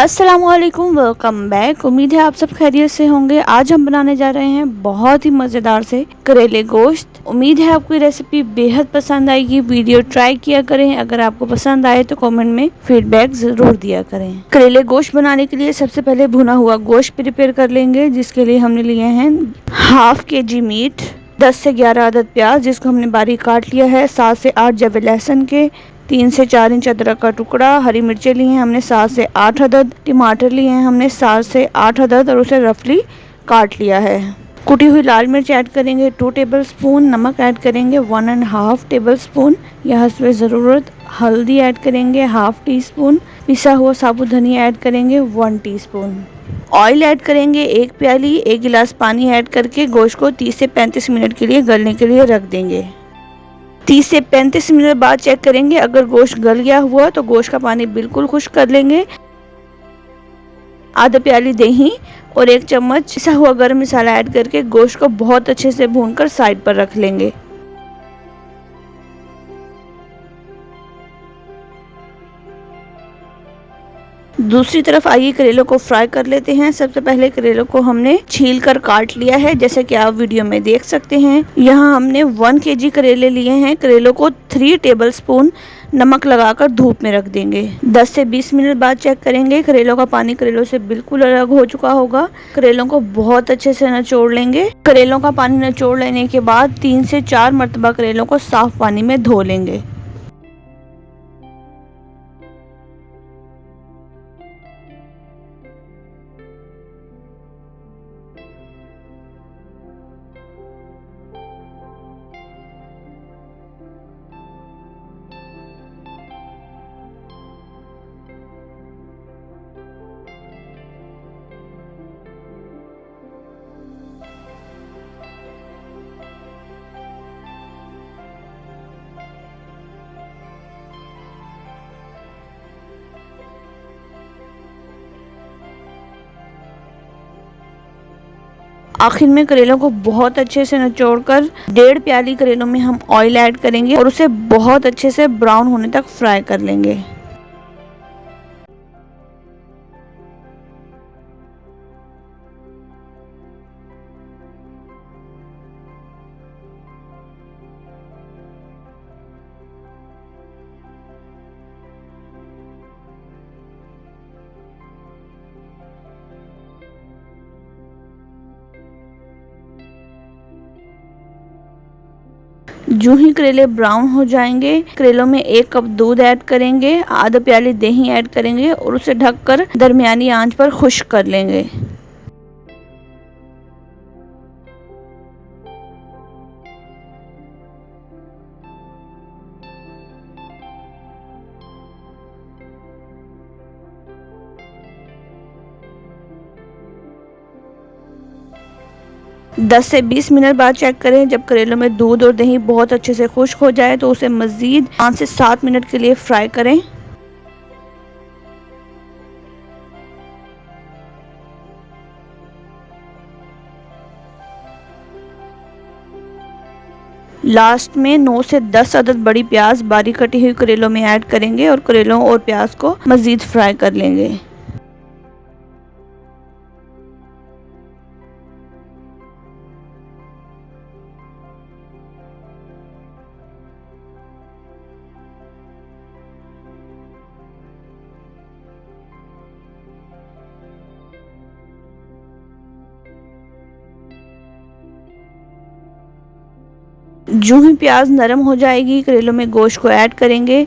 अस्सलामुअलैकुम, welcome back. उम्मीद है आप सब खैरियत से होंगे। आज हम बनाने जा रहे हैं बहुत ही मज़ेदार से करेले गोश्त। उम्मीद है आपको ये रेसिपी बेहद पसंद आएगी। वीडियो ट्राई किया करें। अगर आपको पसंद आए तो कमेंट में फीडबैक ज़रूर दिया करें। करेले गोश्त बनाने के लिए सबसे पहले भुना हुआ गोश्त प्रिपेयर कर लेंगे, जिसके लिए हमने लिए हैं हाफ kg मीट, 10 से 11 अदद प्याज जिसको हमने बारीक काट लिया है, 7 से 8 जवे लहसुन के, 3 से 4 इंच अदरक का टुकड़ा, हरी मिर्चें ली हैं हमने 7 से 8 अदद, टमाटर लिए हैं हमने 7 से 8 अदद और उसे रफली काट लिया है। कुटी हुई लाल मिर्च ऐड करेंगे 2 टेबलस्पून, नमक ऐड करेंगे 1.5 टेबलस्पून, या हस्बे ज़रूरत हल्दी ऐड करेंगे हाफ टी स्पून, पिसा हुआ साबुत धनिया ऐड करेंगे 1 टीस्पून। ऑयल ऐड करेंगे 1 प्याली, 1 गिलास पानी ऐड करके गोश्त को 30 से 35 मिनट के लिए गलने के लिए रख देंगे। 30 से 35 मिनट बाद चेक करेंगे, अगर गोश्त गल गया हुआ तो गोश्त का पानी बिल्कुल खुश्क कर लेंगे। आधा प्याली दही और 1 चम्मच पिसा हुआ गरम मसाला ऐड करके गोश्त को बहुत अच्छे से भूनकर साइड पर रख लेंगे। दूसरी तरफ आइए करेलों को फ्राई कर लेते हैं। सबसे पहले करेलों को हमने छील कर काट लिया है, जैसे कि आप वीडियो में देख सकते हैं। यहाँ हमने 1 kg करेले लिए हैं। करेलों को 3 टेबलस्पून नमक लगाकर धूप में रख देंगे। 10 से 20 मिनट बाद चेक करेंगे, करेलों का पानी करेलों से बिल्कुल अलग हो चुका होगा। करेलों को बहुत अच्छे से निचोड़ लेंगे। करेलों का पानी निचोड़ लेने के बाद 3 से 4 मरतबा करेलों को साफ पानी में धो लेंगे। आखिर में करेलों को बहुत अच्छे से निचोड़कर 1.5 प्याली करेलों में हम ऑयल ऐड करेंगे और उसे बहुत अच्छे से ब्राउन होने तक फ्राई कर लेंगे। जो ही करेले ब्राउन हो जाएंगे, करेलों में 1 कप दूध ऐड करेंगे, आधा प्याली दही ऐड करेंगे और उसे ढककर दरमियानी आंच पर खुश्क कर लेंगे। दस से 20 मिनट बाद चेक करें। जब करेलों में दूध और दही बहुत अच्छे से खुश्क हो जाए तो उसे मज़ीद 5 से 7 मिनट के लिए फ्राई करें। लास्ट में 9 से 10 अदद बड़ी प्याज बारीक कटी हुई करेलों में ऐड करेंगे और करेलों और प्याज को मज़ीद फ्राई कर लेंगे। जो ही प्याज नरम हो जाएगी, करेलों में गोश्त को ऐड करेंगे।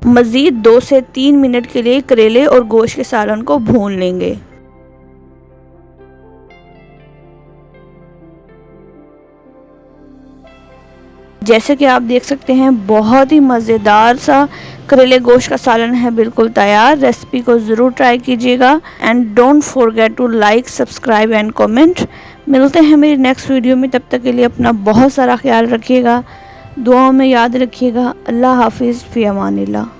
मज़ीद 2 से 3 मिनट के लिए करेले और गोश्त के सालन को भून लेंगे। जैसे कि आप देख सकते हैं, बहुत ही मज़ेदार सा करेले गोश्त का सालन है बिल्कुल तैयार। रेसिपी को ज़रूर ट्राई कीजिएगा and don't forget to like, subscribe and comment. मिलते हैं मेरी नेक्स्ट वीडियो में। तब तक के लिए अपना बहुत सारा ख्याल रखिएगा, दुआओं में याद रखिएगा। अल्लाह हाफिज़, फ़ी अमानिल्लाह।